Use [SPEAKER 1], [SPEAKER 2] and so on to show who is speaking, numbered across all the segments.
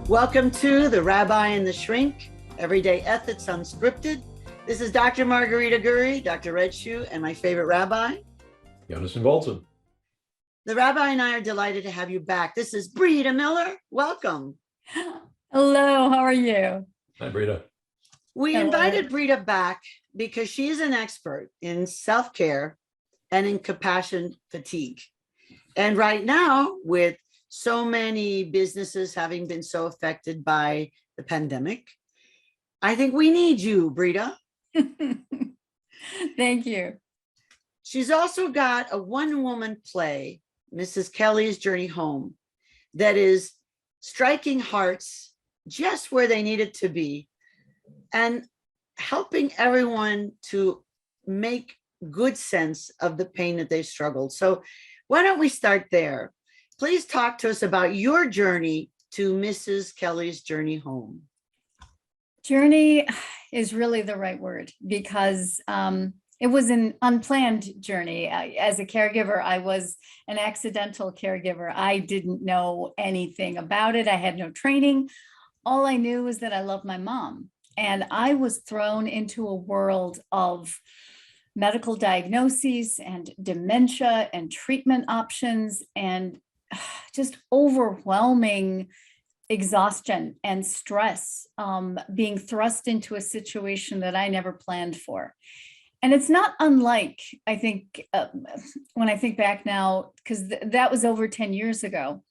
[SPEAKER 1] Welcome to the Rabbi and the Shrink, Everyday Ethics Unscripted. This is Dr. Margarita Gurri, Dr. Red Shoe, and my favorite rabbi,
[SPEAKER 2] Yonason, Goldson.
[SPEAKER 1] The rabbi and I are delighted to have you back. This is Breeda Miller. Welcome.
[SPEAKER 3] Hello, how are you?
[SPEAKER 2] Hi, Breeda.
[SPEAKER 1] We invited Breeda back because she is an expert in self-care and in compassion fatigue. And right now, with so many businesses having been so affected by the pandemic, I think we need you, Breeda.
[SPEAKER 3] Thank you.
[SPEAKER 1] She's also got a one-woman play, Mrs. Kelly's Journey Home, that is striking hearts just where they needed to be and helping everyone to make good sense of the pain that they've struggled. So why don't we start there? Please talk to us about your journey to Mrs. Kelly's Journey Home.
[SPEAKER 3] Journey is really the right word because it was an unplanned journey. As a caregiver, I was an accidental caregiver. I didn't know anything about it. I had no training. All I knew was that I loved my mom. And I was thrown into a world of medical diagnoses and dementia and treatment options and just overwhelming exhaustion and stress, being thrust into a situation that I never planned for. And it's not unlike, I think, when I think back now, because that was over 10 years ago.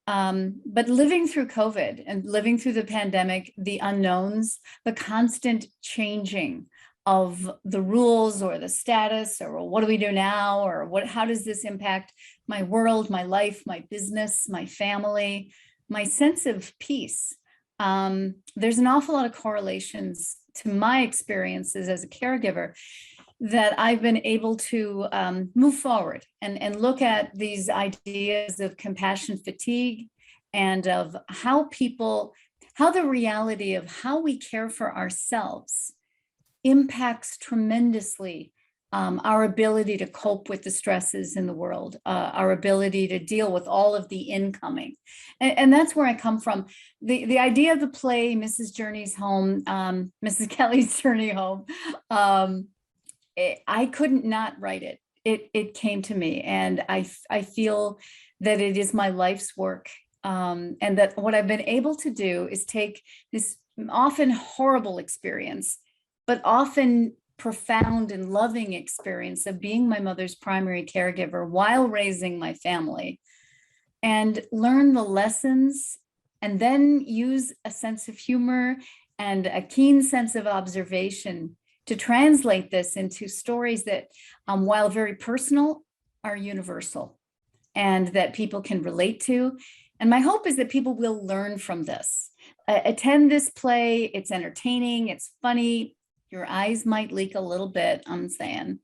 [SPEAKER 3] But living through COVID and living through the pandemic, the unknowns, the constant changing of the rules or the status, or what do we do now, or how does this impact my world, my life, my business, my family, my sense of peace. There's an awful lot of correlations to my experiences as a caregiver that I've been able to move forward and look at these ideas of compassion fatigue and of how the reality of how we care for ourselves impacts tremendously our ability to cope with the stresses in the world, our ability to deal with all of the incoming. And that's where I come from. The idea of the play, Mrs. Journey's Home, Mrs. Kelly's Journey Home, I couldn't not write it. It came to me, and I feel that it is my life's work. And that what I've been able to do is take this often horrible experience, but often profound and loving experience of being my mother's primary caregiver while raising my family, and learn the lessons, and then use a sense of humor and a keen sense of observation to translate this into stories that, while very personal, are universal and that people can relate to. And my hope is that people will learn from this. Attend this play. It's entertaining. It's funny. Your eyes might leak a little bit, I'm saying.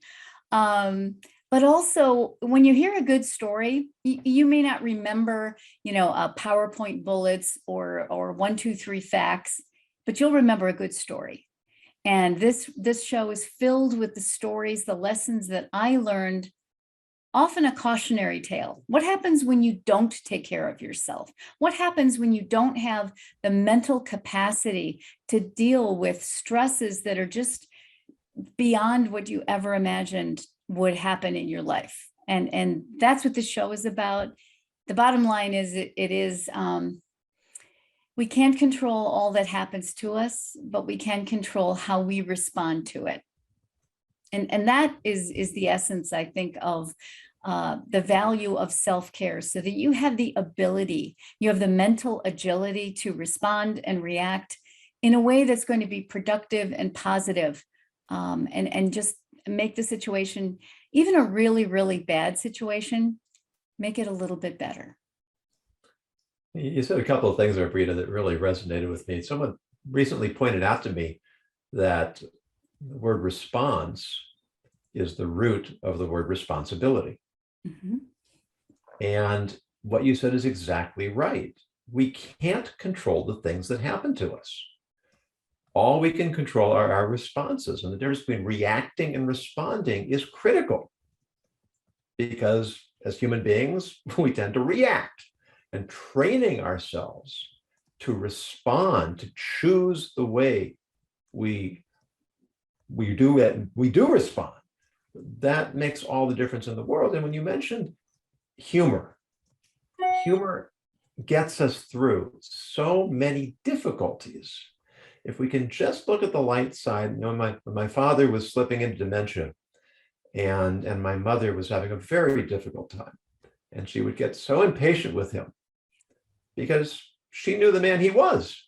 [SPEAKER 3] But also, when you hear a good story, you may not remember, PowerPoint bullets or 1, 2, 3 facts, but you'll remember a good story. And this show is filled with the stories, the lessons that I learned, often a cautionary tale. What happens when you don't take care of yourself? What happens when you don't have the mental capacity to deal with stresses that are just beyond what you ever imagined would happen in your life? And that's what the show is about. The bottom line is we can't control all that happens to us, but we can control how we respond to it. And that is the essence, I think, of the value of self-care, so that you have the ability, you have the mental agility to respond and react in a way that's going to be productive and positive, and just make the situation, even a really, really bad situation, make it a little bit better.
[SPEAKER 2] You said a couple of things there, Breeda, that really resonated with me. Someone recently pointed out to me that the word response is the root of the word responsibility.
[SPEAKER 3] Mm-hmm.
[SPEAKER 2] And what you said is exactly right. We can't control the things that happen to us. All we can control are our responses. And the difference between reacting and responding is critical, because as human beings, we tend to react. And training ourselves to respond, to choose the way we do respond, that makes all the difference in the world. And when you mentioned humor gets us through so many difficulties. If we can just look at the light side, you know, my father was slipping into dementia, and my mother was having a very difficult time, and she would get so impatient with him because she knew the man he was,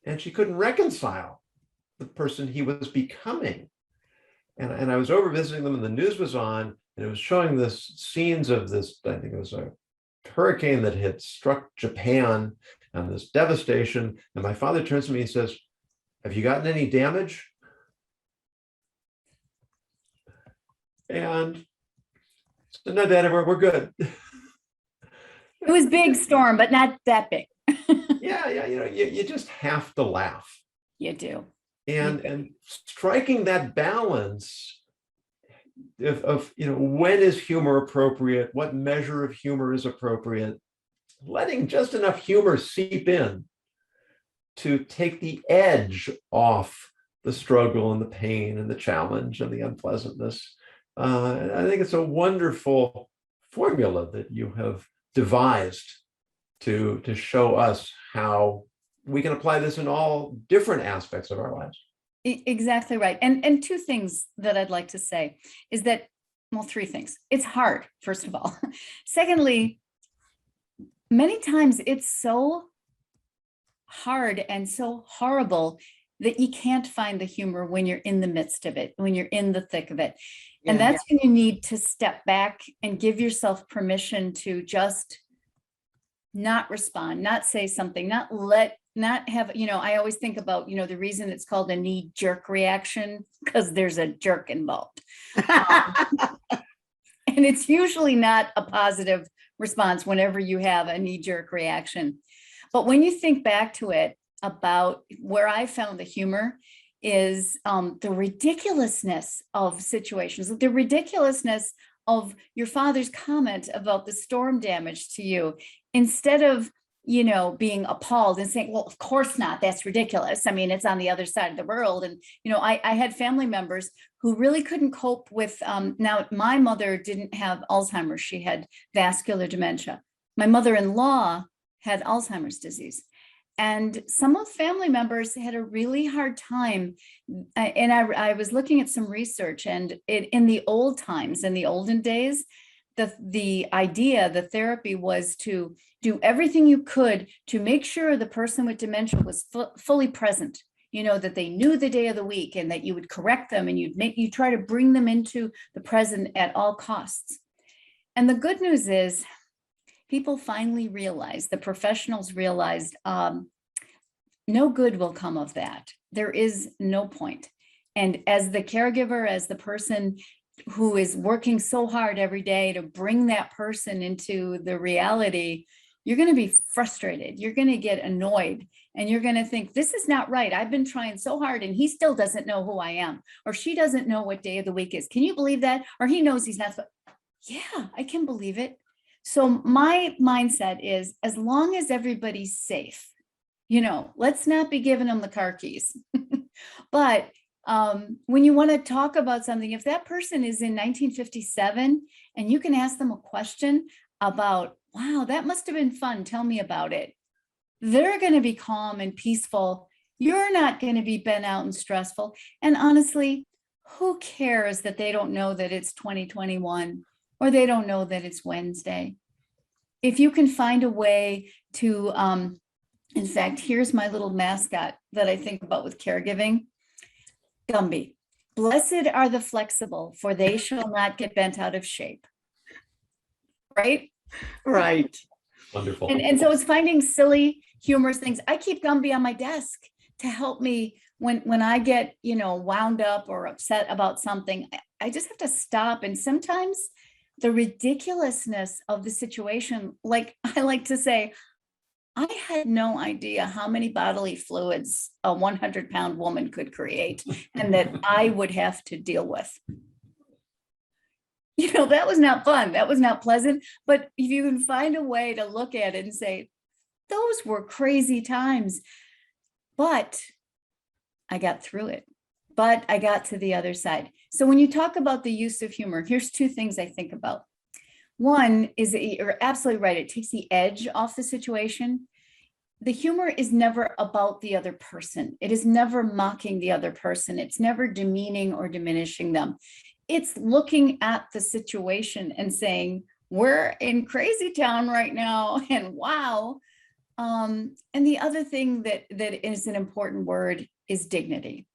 [SPEAKER 2] and she couldn't reconcile the person he was becoming. And I was over visiting them, and the news was on, and it was showing this scenes of this, I think it was a hurricane that had struck Japan and this devastation. And my father turns to me and says, "Have you gotten any damage?" And I said, "No, Dad, we're good."
[SPEAKER 3] It was big storm, but not that big.
[SPEAKER 2] Yeah, you know, you just have to laugh.
[SPEAKER 3] You do.
[SPEAKER 2] And striking that balance of, you know, when is humor appropriate, what measure of humor is appropriate, letting just enough humor seep in to take the edge off the struggle and the pain and the challenge and the unpleasantness. I think it's a wonderful formula that you have devised to show us how we can apply this in all different aspects of our lives.
[SPEAKER 3] Exactly right. And two things that I'd like to say is that, well, three things. It's hard, first of all. Secondly, many times it's so hard and so horrible that you can't find the humor when you're in the midst of it, when you're in the thick of it. And that's when you need to step back and give yourself permission to just not respond, not say something, not have, you know, I always think about, you know, the reason it's called a knee-jerk reaction, because there's a jerk involved. And it's usually not a positive response whenever you have a knee-jerk reaction. But when you think back to it, about where I found the humor is the ridiculousness of situations, the ridiculousness of your father's comment about the storm damage to you. Instead of, you know, being appalled and saying, well, of course not, that's ridiculous. I mean, it's on the other side of the world. And, you know, I had family members who really couldn't cope with, now my mother didn't have Alzheimer's, she had vascular dementia. My mother-in-law had Alzheimer's disease. And some of family members had a really hard time. And I was looking at some research, and in the old times, in the olden days, the idea, the therapy was to do everything you could to make sure the person with dementia was fully present, you know, that they knew the day of the week, and that you would correct them, and you try to bring them into the present at all costs. And the good news is, people finally realized, the professionals realized, no good will come of that. There is no point. And as the caregiver, as the person who is working so hard every day to bring that person into the reality, you're going to be frustrated. You're going to get annoyed, and you're going to think, this is not right. I've been trying so hard, and he still doesn't know who I am, or she doesn't know what day of the week is. Can you believe that? Or he knows he's not. Yeah, I can believe it. So my mindset is, as long as everybody's safe, you know, let's not be giving them the car keys. But when you want to talk about something, if that person is in 1957 and you can ask them a question about, wow, that must have been fun, tell me about it, they're going to be calm and peaceful. You're not going to be bent out and stressful. And honestly, who cares that they don't know that it's 2021, or they don't know that it's Wednesday? If you can find a way to, in fact, here's my little mascot that I think about with caregiving, Gumby. Blessed are the flexible, for they shall not get bent out of shape. Right?
[SPEAKER 1] Right.
[SPEAKER 2] Wonderful.
[SPEAKER 3] And so it's finding silly, humorous things. I keep Gumby on my desk to help me when I get, you know, wound up or upset about something. I just have to stop. And sometimes the ridiculousness of the situation, like I like to say, I had no idea how many bodily fluids a 100-pound woman could create, and that I would have to deal with. You know, that was not fun. That was not pleasant. But if you can find a way to look at it and say, Those were crazy times, but I got through it. But I got to the other side. So when you talk about the use of humor, here's two things I think about. One is that you're absolutely right. It takes the edge off the situation. The humor is never about the other person. It is never mocking the other person. It's never demeaning or diminishing them. It's looking at the situation and saying, we're in crazy town right now, and wow. And the other thing that is an important word is dignity.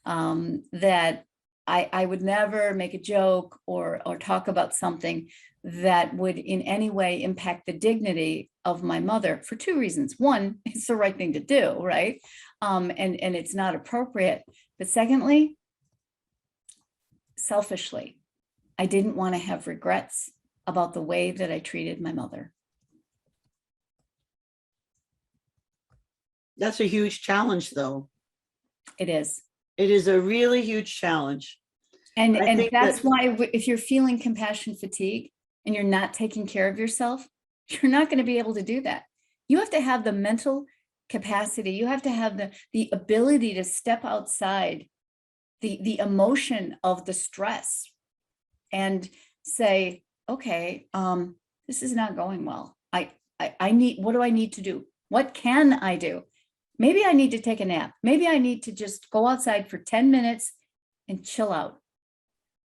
[SPEAKER 3] That I would never make a joke or talk about something that would in any way impact the dignity of my mother for two reasons. One, it's the right thing to do, right? And it's not appropriate. But secondly, selfishly, I didn't want to have regrets about the way that I treated my mother.
[SPEAKER 1] That's a huge challenge, though.
[SPEAKER 3] It is.
[SPEAKER 1] It is a really huge challenge.
[SPEAKER 3] And
[SPEAKER 1] I think
[SPEAKER 3] that's
[SPEAKER 1] that-
[SPEAKER 3] why if you're feeling compassion fatigue and you're not taking care of yourself, you're not going to be able to do that. You have to have the mental capacity. You have to have the ability to step outside the emotion of the stress and say, okay, this is not going well. I need, what do I need to do? What can I do? Maybe I need to take a nap. Maybe I need to just go outside for 10 minutes and chill out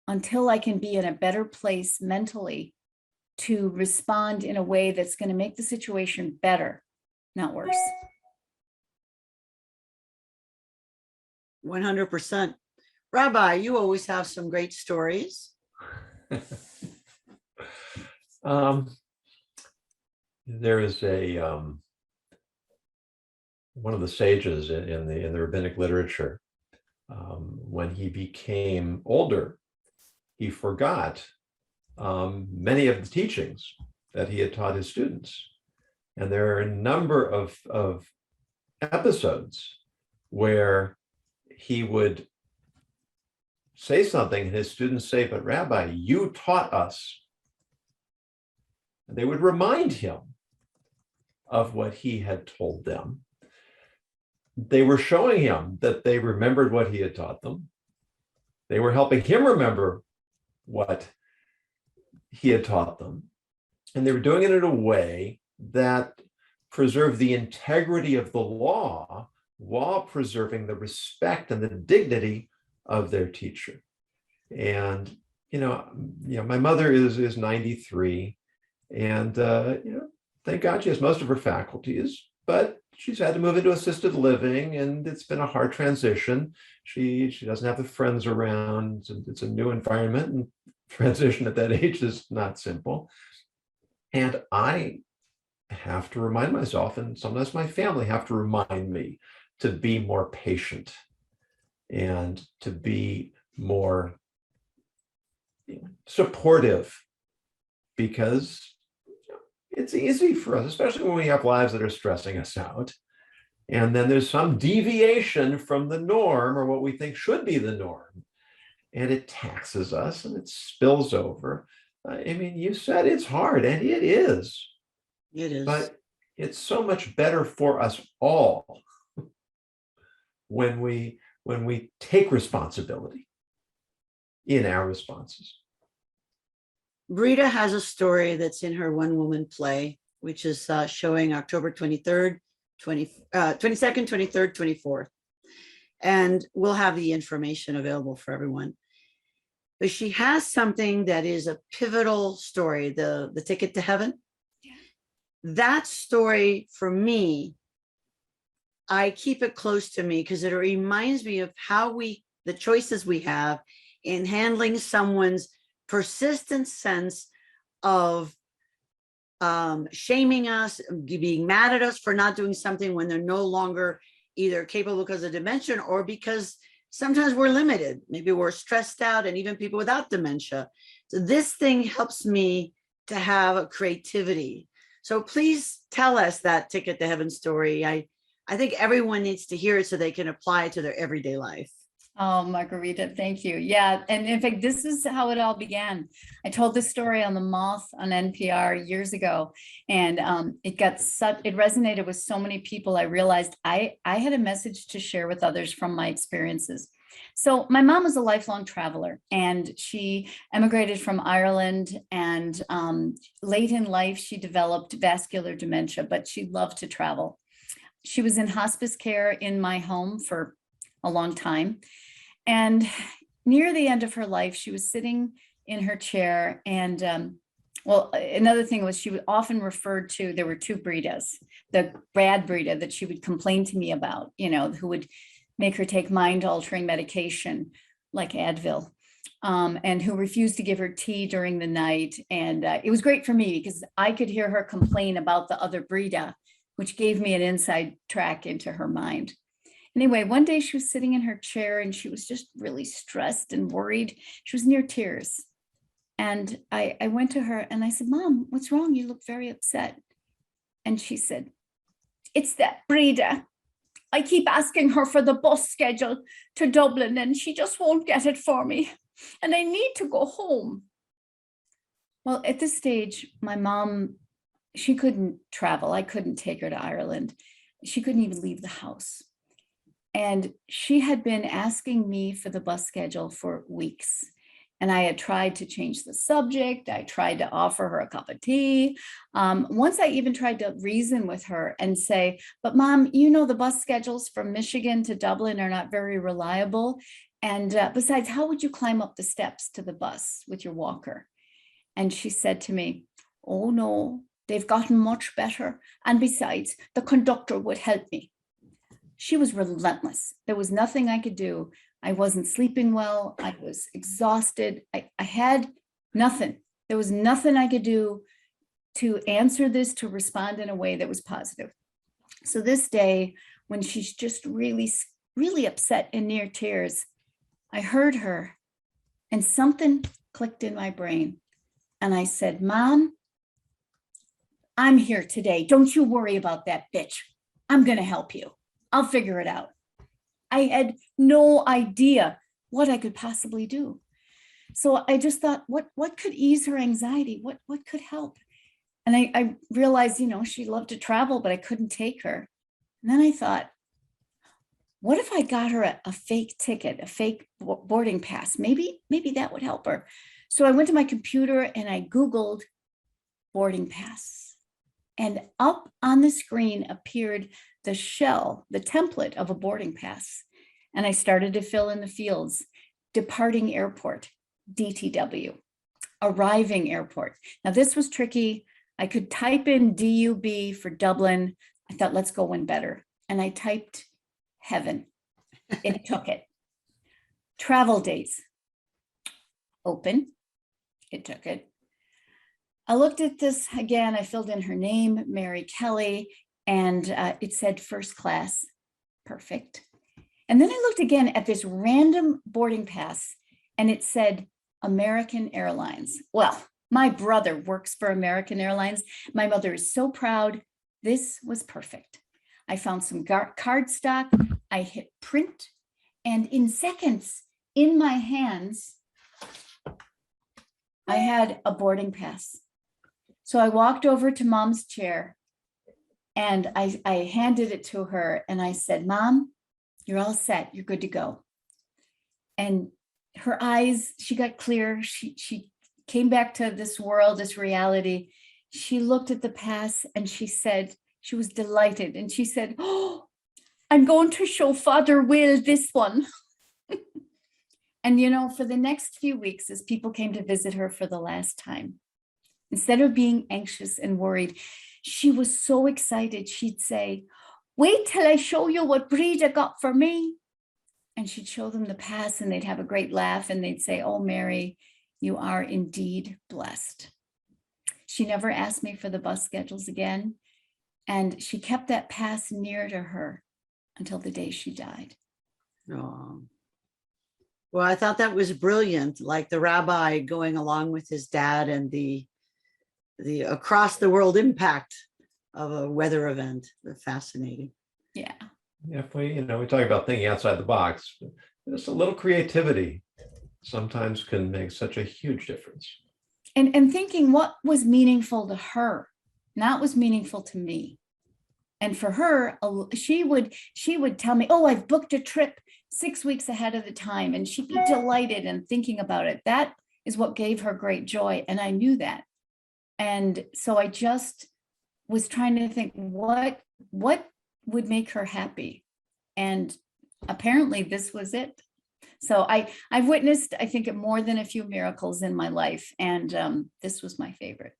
[SPEAKER 3] until I can be in a better place mentally to respond in a way that's going to make the situation better, not worse.
[SPEAKER 1] 100%. Rabbi, you always have some great stories.
[SPEAKER 2] There is one of the sages in the rabbinic literature. When he became older, he forgot many of the teachings that he had taught his students, and there are a number of episodes where he would say something and his students say, "But Rabbi, you taught us." And they would remind him of what he had told them. They were showing him that they remembered what he had taught them. They were helping him remember what he had taught them. And they were doing it in a way that preserved the integrity of the law while preserving the respect and the dignity of their teacher. And, my mother is 93, and, thank God she has most of her faculties, but she's had to move into assisted living, and it's been a hard transition. She doesn't have the friends around. It's a new environment, and transition at that age is not simple. And I have to remind myself, and sometimes my family have to remind me, to be more patient and to be more supportive, because it's easy for us, especially when we have lives that are stressing us out. And then there's some deviation from the norm or what we think should be the norm. And it taxes us and it spills over. You said it's hard, and it is.
[SPEAKER 1] It is.
[SPEAKER 2] But it's so much better for us all when we take responsibility in our responses.
[SPEAKER 1] Breeda has a story that's in her one-woman play, which is showing October 23rd, 22nd, 23rd, 24th. And we'll have the information available for everyone. But she has something that is a pivotal story, the ticket to heaven.
[SPEAKER 3] Yeah.
[SPEAKER 1] That story, for me, I keep it close to me because it reminds me of the choices we have in handling someone's persistent sense of shaming us, being mad at us for not doing something when they're no longer either capable because of dementia or because sometimes we're limited. Maybe we're stressed out, and even people without dementia. So this thing helps me to have a creativity. So please tell us that ticket to heaven story. I think everyone needs to hear it so they can apply it to their everyday life.
[SPEAKER 3] Oh, Margarita, thank you. Yeah. And in fact, this is how it all began. I told this story on The Moth on NPR years ago, and it resonated with so many people. I realized I had a message to share with others from my experiences. So my mom was a lifelong traveler, and she emigrated from Ireland, and late in life, she developed vascular dementia, but she loved to travel. She was in hospice care in my home for a long time. And near the end of her life, she was sitting in her chair. And well, another thing was she was often referred to, there were two Breedas, the bad Breeda that she would complain to me about, who would make her take mind-altering medication like Advil, and who refused to give her tea during the night. And it was great for me because I could hear her complain about the other Breeda, which gave me an inside track into her mind. Anyway, one day she was sitting in her chair and she was just really stressed and worried. She was near tears. And I went to her and I said, "Mom, what's wrong? You look very upset." And she said, "It's that Breeda. I keep asking her for the bus schedule to Dublin and she just won't get it for me. And I need to go home." Well, at this stage, my mom, she couldn't travel. I couldn't take her to Ireland. She couldn't even leave the house. And she had been asking me for the bus schedule for weeks. And I had tried to change the subject. I tried to offer her a cup of tea. Once I even tried to reason with her and say, "But Mom, the bus schedules from Michigan to Dublin are not very reliable. And besides, how would you climb up the steps to the bus with your walker?" And she said to me, "Oh no, they've gotten much better. And besides, the conductor would help me." She was relentless. There was nothing I could do. I wasn't sleeping well. I was exhausted. I had nothing. There was nothing I could do to answer this, to respond in a way that was positive. So this day, when she's just really, really upset and near tears, I heard her and something clicked in my brain. And I said, "Mom, I'm here today. Don't you worry about that bitch. I'm going to help you. I'll figure it out." I had no idea what I could possibly do. So I just thought, what could ease her anxiety? What could help? And I realized, she loved to travel, but I couldn't take her. And then I thought, what if I got her a fake ticket, a fake boarding pass? Maybe that would help her. So I went to my computer and I Googled boarding pass. And up on the screen appeared the shell, the template of a boarding pass. And I started to fill in the fields: departing airport, DTW, arriving airport. Now this was tricky. I could type in DUB for Dublin. I thought, let's go one better. And I typed heaven. It took it. Travel dates, open. It took it. I looked at this again. I filled in her name, Mary Kelly, and it said first class. Perfect. And then I looked again at this random boarding pass and it said American Airlines. Well, my brother works for American Airlines. My mother is so proud. This was perfect. I found some cardstock. I hit print, and in seconds, in my hands, I had a boarding pass. So I walked over to Mom's chair and I handed it to her and I said, "Mom, you're all set. You're good to go." And her eyes, she got clear. She came back to this world, this reality. She looked at the pass and she said, she was delighted. And she said, "Oh, I'm going to show Father Will this one." And for the next few weeks, as people came to visit her for the last time, instead of being anxious and worried, she was so excited. She'd say, "Wait till I show you what Breeda got for me." And she'd show them the pass and they'd have a great laugh and they'd say, "Oh, Mary, you are indeed blessed." She never asked me for the bus schedules again. And she kept that pass near to her until the day she died.
[SPEAKER 1] Oh. Well, I thought that was brilliant, like the rabbi going along with his dad and the across the world impact of a weather event. Fascinating.
[SPEAKER 3] Yeah.
[SPEAKER 2] If we talk about thinking outside the box, Just a little creativity sometimes can make such a huge difference.
[SPEAKER 3] And thinking what was meaningful to her, not was meaningful to me. And for her, she would tell me, oh, I've booked a trip 6 weeks ahead of the time. And she'd be delighted and thinking about it. That is what gave her great joy. And I knew that. And so I just was trying to think what would make her happy. And apparently this was it. So I've witnessed, I think, more than a few miracles in my life. And this was my favorite.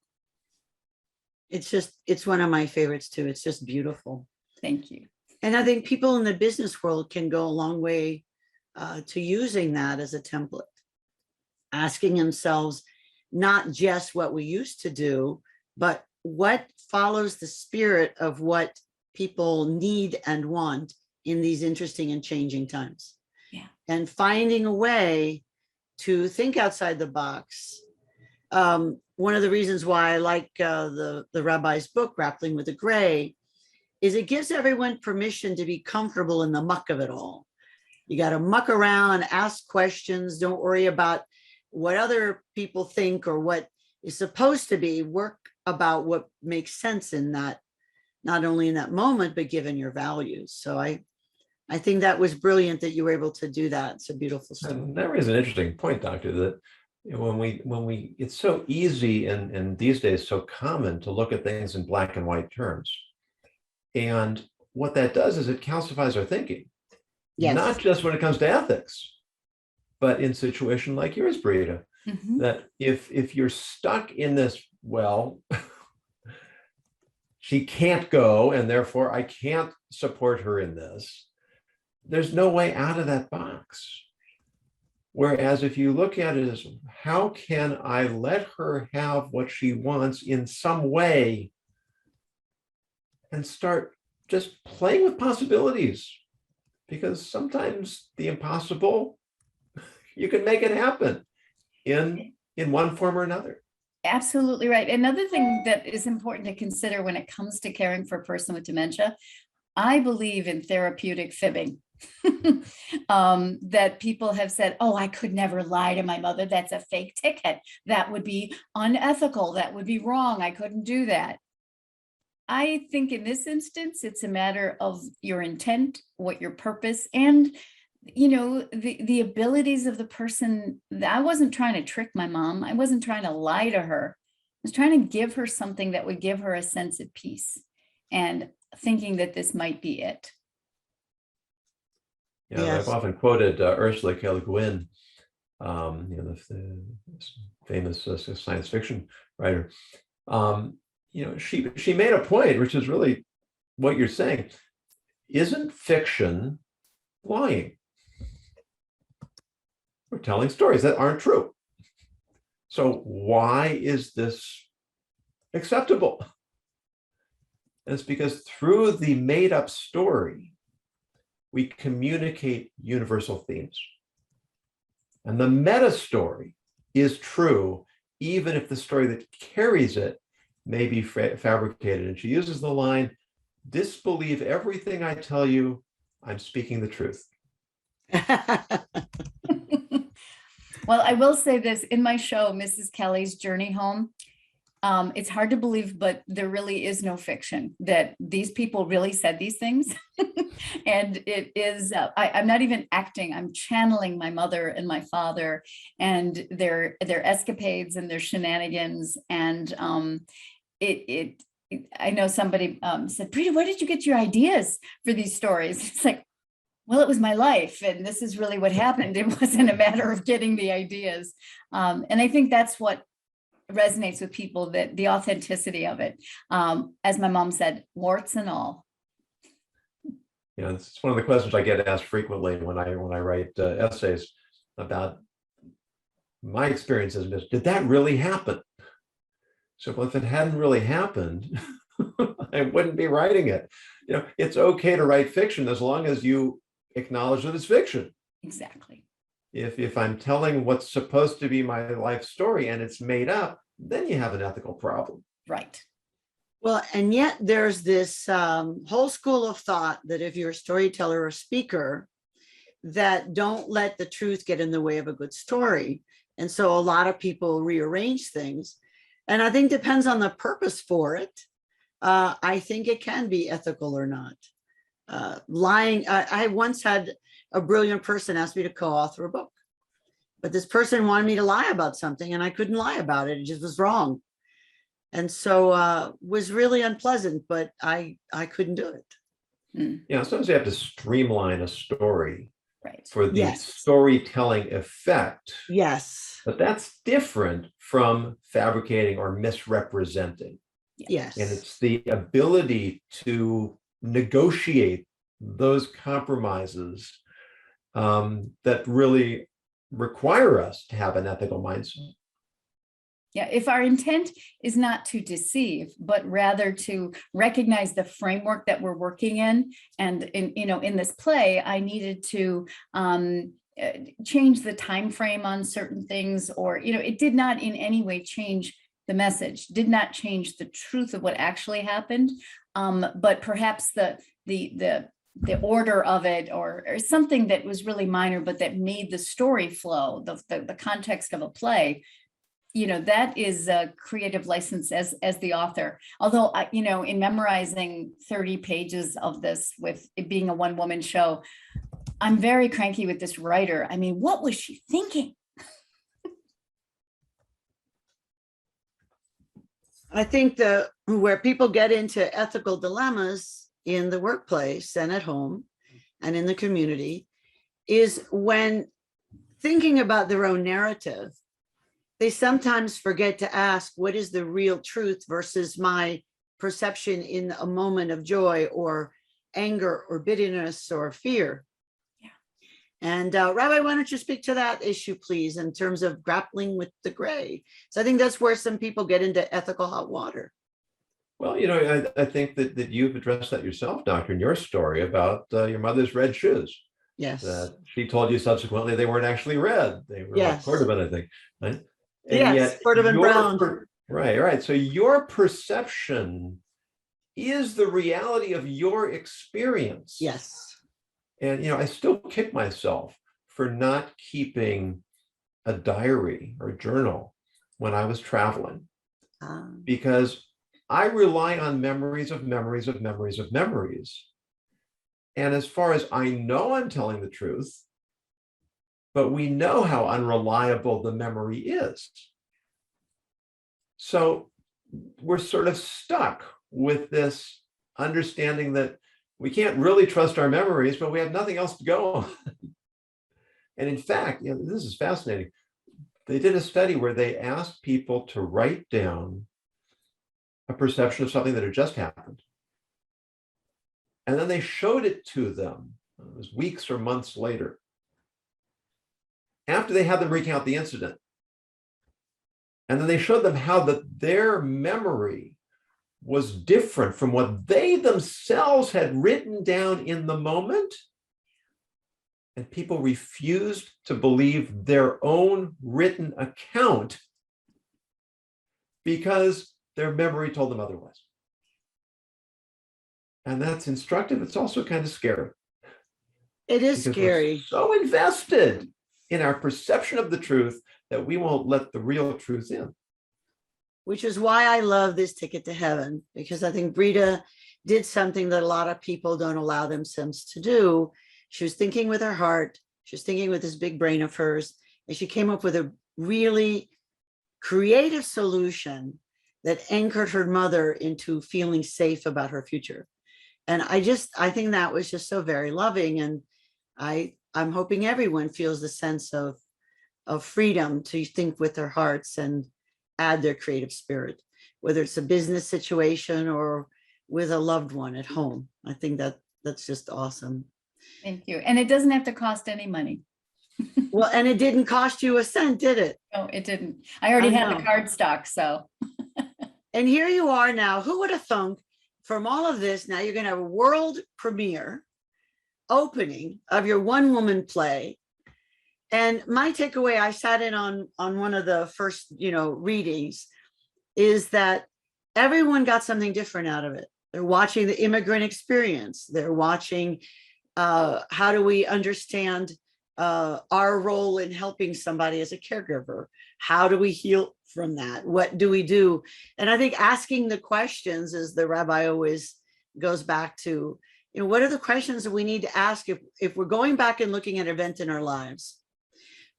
[SPEAKER 1] It's one of my favorites too. It's just beautiful.
[SPEAKER 3] Thank you.
[SPEAKER 1] And I think people in the business world can go a long way to using that as a template, asking themselves not just what we used to do, but what follows the spirit of what people need and want in these interesting and changing times.
[SPEAKER 3] Yeah.
[SPEAKER 1] And finding a way to think outside the box. One of the reasons why I like the Rabbi's book, Grappling with the Gray, is it gives everyone permission to be comfortable in the muck of it all. You got to muck around, ask questions, don't worry about what other people think or what is supposed to be, work about what makes sense in that, not only in that moment, but given your values. So I think that was brilliant that you were able to do that. It's a beautiful story.
[SPEAKER 2] And that raises an interesting point, Doctor, that when we it's so easy and these days so common to look at things in black and white terms. And what that does is it calcifies our thinking.
[SPEAKER 1] Yes.
[SPEAKER 2] Not just when it comes to ethics, but in situation like yours, Breeda, that if you're stuck in this, well, she can't go, and therefore I can't support her in this, there's no way out of that box. Whereas if you look at it as, how can I let her have what she wants in some way, and start just playing with possibilities, because sometimes the impossible, you can make it happen in one form or another.
[SPEAKER 3] Absolutely right. Another thing that is important to consider when it comes to caring for a person with dementia, I believe in therapeutic fibbing. That people have said, oh, I could never lie to my mother. That's a fake ticket. That would be unethical. That would be wrong. I couldn't do that. I think in this instance, it's a matter of your intent, what your purpose, and the abilities of the person. I wasn't trying to trick my mom. I wasn't trying to lie to her. I was trying to give her something that would give her a sense of peace, and thinking that this might be it.
[SPEAKER 2] Yeah,
[SPEAKER 1] Yes.
[SPEAKER 2] I've often quoted Ursula K. Le Guin, the famous science fiction writer. She made a point, which is really what you're saying. Isn't fiction lying? We're telling stories that aren't true. So why is this acceptable? And it's because through the made-up story, we communicate universal themes. And the meta story is true, even if the story that carries it may be fabricated. And she uses the line, disbelieve everything I tell you, I'm speaking the truth.
[SPEAKER 3] Well, I will say this, in my show, Mrs. Kelly's Journey Home, it's hard to believe, but there really is no fiction, that these people really said these things. And it is, I'm not even acting, I'm channeling my mother and my father and their escapades and their shenanigans. And I know somebody said, Breeda, where did you get your ideas for these stories? It's like, well, it was my life, and this is really what happened. It wasn't a matter of getting the ideas. And I think that's what resonates with people, that the authenticity of it. As my mom said, warts and all.
[SPEAKER 2] Yeah, it's one of the questions I get asked frequently when I write essays about my experiences. Did that really happen? So, well, if it hadn't really happened, I wouldn't be writing it. It's okay to write fiction as long as you acknowledge that it's fiction.
[SPEAKER 3] Exactly.
[SPEAKER 2] If I'm telling what's supposed to be my life story and it's made up, then you have an ethical problem.
[SPEAKER 3] Right.
[SPEAKER 1] Well, and yet there's this whole school of thought that if you're a storyteller or speaker, that don't let the truth get in the way of a good story. And so a lot of people rearrange things. And I think depends on the purpose for it. I think it can be ethical or not. Lying, I once had a brilliant person ask me to co-author a book, but this person wanted me to lie about something and I couldn't lie about it. It just was wrong. And so was really unpleasant, but I couldn't do it.
[SPEAKER 2] Yeah, sometimes you have to streamline a story
[SPEAKER 3] Right.
[SPEAKER 2] for the
[SPEAKER 1] Yes.
[SPEAKER 2] storytelling effect.
[SPEAKER 1] Yes.
[SPEAKER 2] But that's different from fabricating or misrepresenting.
[SPEAKER 1] Yes.
[SPEAKER 2] And it's the ability to negotiate those compromises that really require us to have an ethical mindset.
[SPEAKER 3] Yeah, if our intent is not to deceive, but rather to recognize the framework that we're working in, and in this play, I needed to change the time frame on certain things, or it did not in any way change the message, did not change the truth of what actually happened, but perhaps the order of it, or something that was really minor, but that made the story flow, the context of a play. That is a creative license as the author. Although, in memorizing 30 pages of this, with it being a one-woman show, I'm very cranky with this writer. I mean, what was she thinking?
[SPEAKER 1] I think where people get into ethical dilemmas in the workplace and at home and in the community is when thinking about their own narrative, they sometimes forget to ask, what is the real truth versus my perception in a moment of joy or anger or bitterness or fear?
[SPEAKER 3] Yeah.
[SPEAKER 1] And Rabbi, why don't you speak to that issue, please, in terms of grappling with the gray? So I think that's where some people get into ethical hot water.
[SPEAKER 2] Well, I think that you've addressed that yourself, Doctor, in your story about your mother's red shoes.
[SPEAKER 1] Yes.
[SPEAKER 2] That she told you subsequently they weren't actually red. They were like cordovan, I think. Right? And
[SPEAKER 1] yes,
[SPEAKER 2] yet
[SPEAKER 1] cordovan brown.
[SPEAKER 2] Right. So your perception is the reality of your experience.
[SPEAKER 1] Yes.
[SPEAKER 2] And, I still kick myself for not keeping a diary or a journal when I was traveling, because I rely on memories of memories of memories of memories. And as far as I know, I'm telling the truth, but we know how unreliable the memory is. So we're sort of stuck with this understanding that we can't really trust our memories, but we have nothing else to go on. And in fact, this is fascinating. They did a study where they asked people to write down a perception of something that had just happened. And then they showed it to them. It was weeks or months later, after they had them recount the incident. And then they showed them how their memory was different from what they themselves had written down in the moment. And people refused to believe their own written account because their memory told them otherwise. And that's instructive. It's also kind of scary.
[SPEAKER 1] It is scary.
[SPEAKER 2] We're so invested in our perception of the truth that we won't let the real truth in.
[SPEAKER 1] Which is why I love this Ticket to Heaven, because I think Breeda did something that a lot of people don't allow themselves to do. She was thinking with her heart. She was thinking with this big brain of hers, and she came up with a really creative solution that anchored her mother into feeling safe about her future. And I think that was just so very loving. And I'm hoping everyone feels the sense of freedom to think with their hearts and add their creative spirit, whether it's a business situation or with a loved one at home. I think that's just awesome.
[SPEAKER 3] Thank you. And it doesn't have to cost any money.
[SPEAKER 1] Well, and it didn't cost you a cent, did it?
[SPEAKER 3] No, it didn't. I already had the card stock, so.
[SPEAKER 1] And here you are now. Who would have thunk from all of this, now you're going to have a world premiere opening of your one-woman play. And my takeaway, I sat in on one of the first, readings, is that everyone got something different out of it. They're watching the immigrant experience. They're watching How do we understand our role in helping somebody as a caregiver? How do we heal from that? What do we do? And I think asking the questions, as the rabbi always goes back to, what are the questions that we need to ask if we're going back and looking at an event in our lives?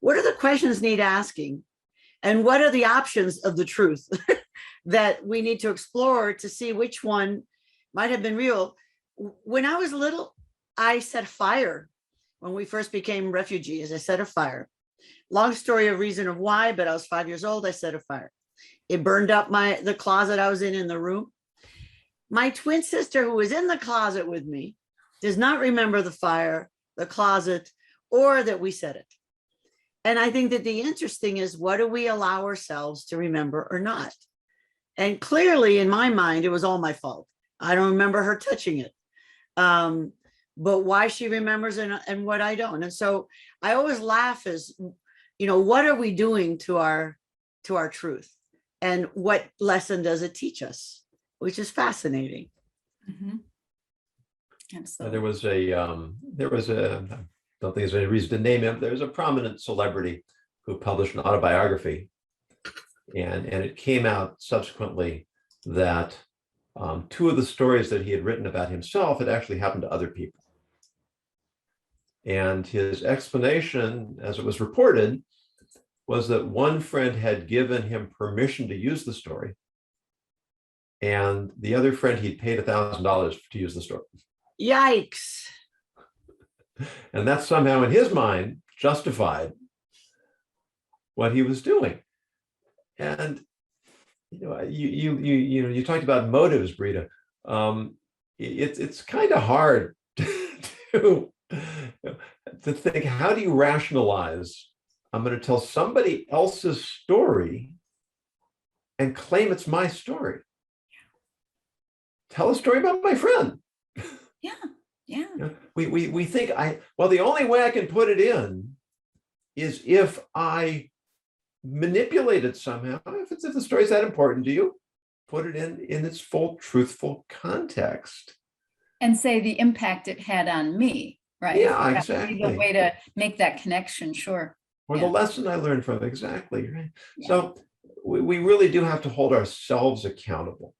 [SPEAKER 1] What are the questions need asking? And what are the options of the truth that we need to explore to see which one might have been real? When I was little, I set fire. When we first became refugees, I set a fire. Long story of reason of why, but I was 5 years old, I set a fire. It burned up the closet I was in the room. My twin sister, who was in the closet with me, does not remember the fire, the closet, or that we set it. And I think that the interesting is, what do we allow ourselves to remember or not? And clearly, in my mind, it was all my fault. I don't remember her touching it. But why she remembers and what I don't. And so I always laugh as, what are we doing to our truth? And what lesson does it teach us? Which is fascinating.
[SPEAKER 3] Mm-hmm. Absolutely.
[SPEAKER 2] There was a, I don't think there's any reason to name him. There's a prominent celebrity who published an autobiography. And it came out subsequently that two of the stories that he had written about himself had actually happened to other people. And his explanation, as it was reported, was that one friend had given him permission to use the story, and the other friend, he'd paid $1,000 to use the story.
[SPEAKER 1] Yikes.
[SPEAKER 2] And that somehow, in his mind, justified what he was doing. And you talked about motives, Breeda. It's kind of hard to think, how do you rationalize, I'm going to tell somebody else's story and claim it's my story? Tell a story about my friend.
[SPEAKER 3] Yeah.
[SPEAKER 2] We think the only way I can put it in is if I manipulate it somehow. If the story is that important to you, put it in its full truthful context.
[SPEAKER 3] And say the impact it had on me, right?
[SPEAKER 2] Yeah,
[SPEAKER 3] That
[SPEAKER 2] exactly.
[SPEAKER 3] would be the way to make that connection, sure.
[SPEAKER 2] Or the lesson I learned from it, exactly, right?
[SPEAKER 3] Yeah.
[SPEAKER 2] So we really do have to hold ourselves accountable,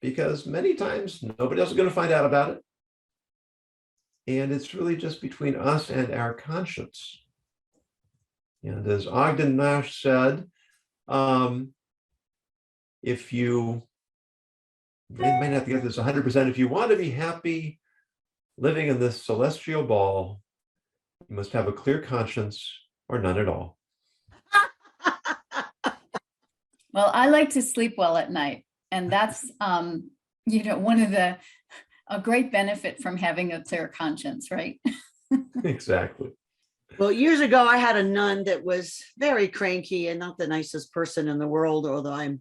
[SPEAKER 2] because many times nobody else is going to find out about it. And it's really just between us and our conscience. And as Ogden Nash said, if you may not have to get this 100%, if you want to be happy living in this celestial ball, you must have a clear conscience or none at all.
[SPEAKER 3] Well, I like to sleep well at night. And that's, one of a great benefit from having a clear conscience, right?
[SPEAKER 2] Exactly.
[SPEAKER 1] Well, years ago, I had a nun that was very cranky and not the nicest person in the world, although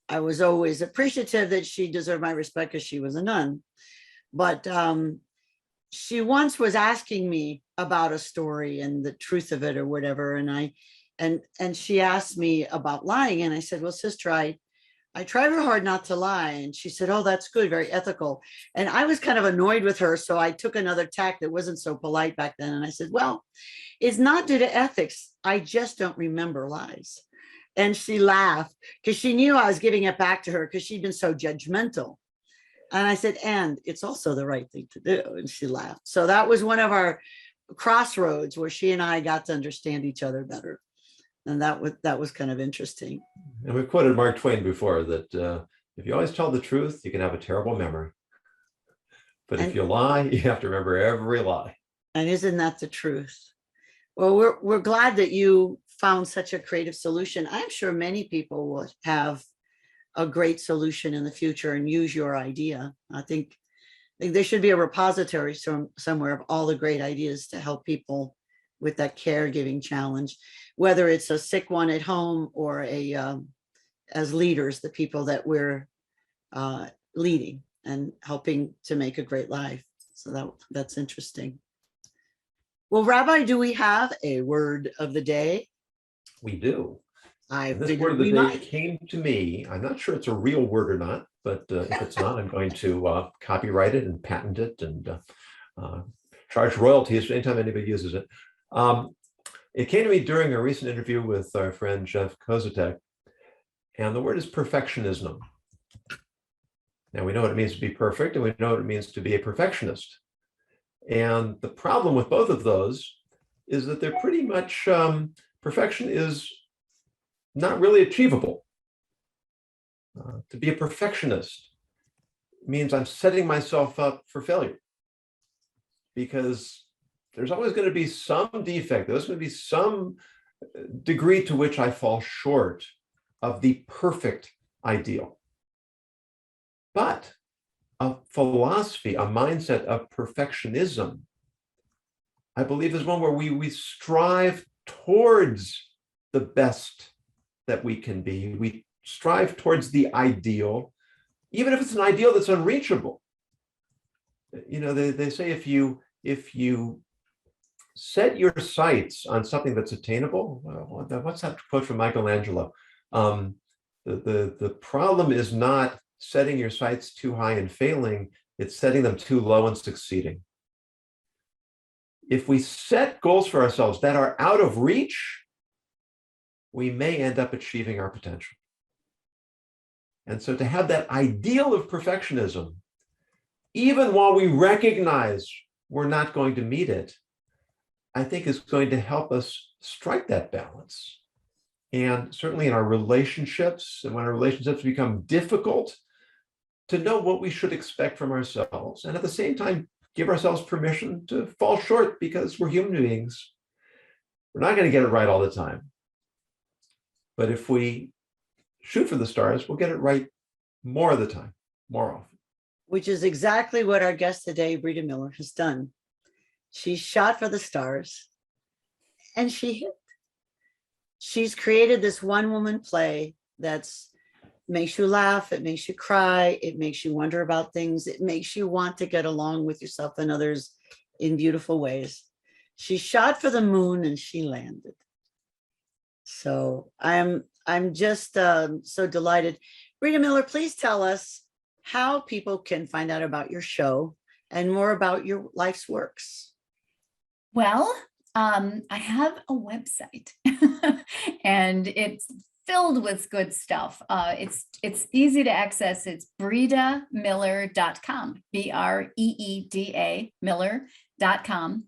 [SPEAKER 1] I was always appreciative that she deserved my respect because she was a nun. But she once was asking me about a story and the truth of it or whatever. And she asked me about lying. And I said, well, sister, I try very hard not to lie. And she said, oh, that's good, very ethical. And I was kind of annoyed with her. So I took another tack that wasn't so polite back then. And I said, well, it's not due to ethics. I just don't remember lies. And she laughed because she knew I was giving it back to her because she'd been so judgmental. And I said, and it's also the right thing to do. And she laughed. So that was one of our crossroads where she and I got to understand each other better. And that was kind of interesting.
[SPEAKER 2] And we've quoted Mark Twain before that if you always tell the truth, you can have a terrible memory. But if you lie, you have to remember every lie. And
[SPEAKER 1] isn't that the truth? Well, we're glad that you found such a creative solution. I'm sure many people will have a great solution in the future and use your idea. I think there should be a repository somewhere of all the great ideas to help people with that caregiving challenge, whether it's a sick one at home or as leaders, the people that we're leading and helping to make a great life. So that's interesting. Well, Rabbi, do we have a word of the day?
[SPEAKER 2] We do.
[SPEAKER 1] This
[SPEAKER 2] word of the day came to me. I'm not sure it's a real word or not, but if it's not, I'm going to copyright it and patent it and charge royalties anytime anybody uses it. It came to me during a recent interview with our friend Jeff Kozatek, and the word is perfectionism. Now, we know what it means to be perfect, and we know what it means to be a perfectionist. And the problem with both of those is that they're pretty much, perfection is not really achievable. To be a perfectionist means I'm setting myself up for failure, because there's always going to be some defect. There's going to be some degree to which I fall short of the perfect ideal. But a philosophy, a mindset of perfectionism, I believe, is one where we strive towards the best that we can be. We strive towards the ideal, even if it's an ideal that's unreachable. You know, they say if you set your sights on something that's attainable, what's that quote from Michelangelo? The problem is not setting your sights too high and failing, it's setting them too low and succeeding. If we set goals for ourselves that are out of reach, we may end up achieving our potential. And so to have that ideal of perfectionism, even while we recognize we're not going to meet it, I think is going to help us strike that balance. And certainly in our relationships, and when our relationships become difficult, to know what we should expect from ourselves. And at the same time, give ourselves permission to fall short, because we're human beings. We're not going to get it right all the time. But if we shoot for the stars, we'll get it right more of the time, more often.
[SPEAKER 1] Which is exactly what our guest today, Breeda Miller, has done. She shot for the stars and she hit. She's created this one-woman play that's makes you laugh, it makes you cry, it makes you wonder about things, it makes you want to get along with yourself and others in beautiful ways. She shot for the moon and she landed. So I'm just so delighted. Breeda Miller, please tell us how people can find out about your show and more about your life's works.
[SPEAKER 3] Well, I have a website and it's filled with good stuff. It's easy to access. It's breedamiller.com, BREEDA Miller.com.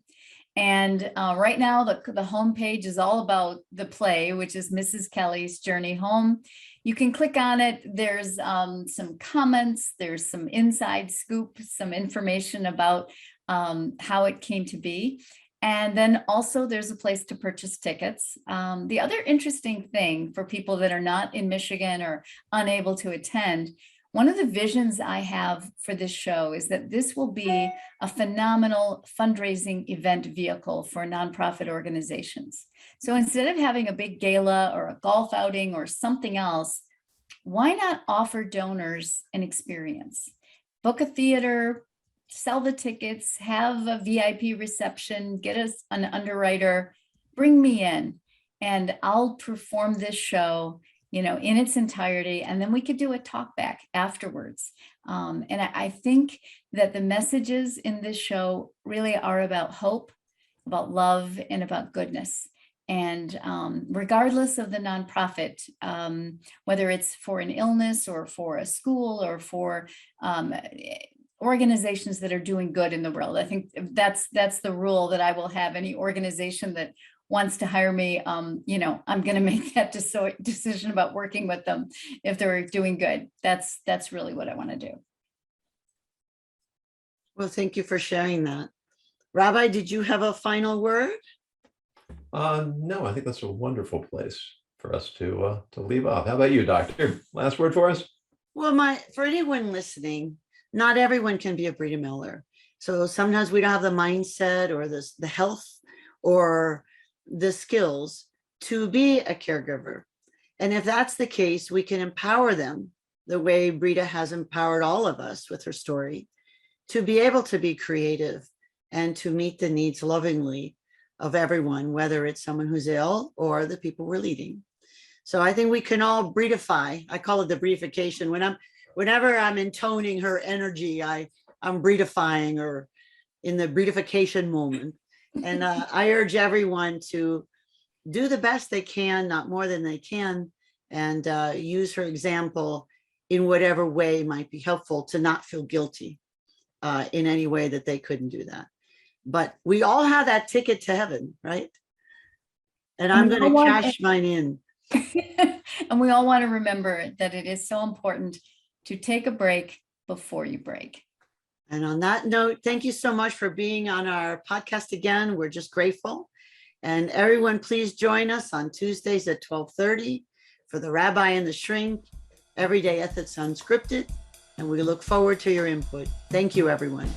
[SPEAKER 3] And right now the homepage is all about the play, which is Mrs. Kelly's Journey Home. You can click on it. There's some comments, there's some inside scoop, some information about how it came to be. And then also there's a place to purchase tickets. The other interesting thing for people that are not in Michigan or unable to attend, one of the visions I have for this show is that this will be a phenomenal fundraising event vehicle for nonprofit organizations. So instead of having a big gala or a golf outing or something else, why not offer donors an experience? Book a theater, sell the tickets, have a VIP reception, get us an underwriter, bring me in, and I'll perform this show, you know, in its entirety, and then we could do a talk back afterwards. And I think that the messages in this show really are about hope, about love, and about goodness. And regardless of the nonprofit, whether it's for an illness or for a school or for organizations that are doing good in the world. I think that's the rule that I will have. Any organization that wants to hire me, you know, I'm going to make that decision about working with them if they're doing good. That's really what I want to do.
[SPEAKER 1] Well, thank you for sharing that. Rabbi, did you have a final word?
[SPEAKER 2] No, I think that's a wonderful place for us to leave off. How about you, Doctor? Last word for us?
[SPEAKER 1] Well, for anyone listening, not everyone can be a Breeda Miller. So sometimes we don't have the mindset or the health or the skills to be a caregiver. And if that's the case, we can empower them the way Breeda has empowered all of us with her story to be able to be creative and to meet the needs lovingly of everyone, whether it's someone who's ill or the people we're leading. So I think we can all breedify. I call it the breedification. Whenever I'm intoning her energy, I'm breedifying or in the breedification moment. And I urge everyone to do the best they can, not more than they can, and use her example in whatever way might be helpful to not feel guilty in any way that they couldn't do that. But we all have that ticket to heaven, right? And I'm going to cash mine in.
[SPEAKER 3] And we all want to remember that it is so important to take a break before you break.
[SPEAKER 1] And on that note, thank you so much for being on our podcast again. We're just grateful. And everyone, please join us on Tuesdays at 12:30 for the Rabbi and the Shrink, Everyday Ethics Unscripted. And we look forward to your input. Thank you, everyone.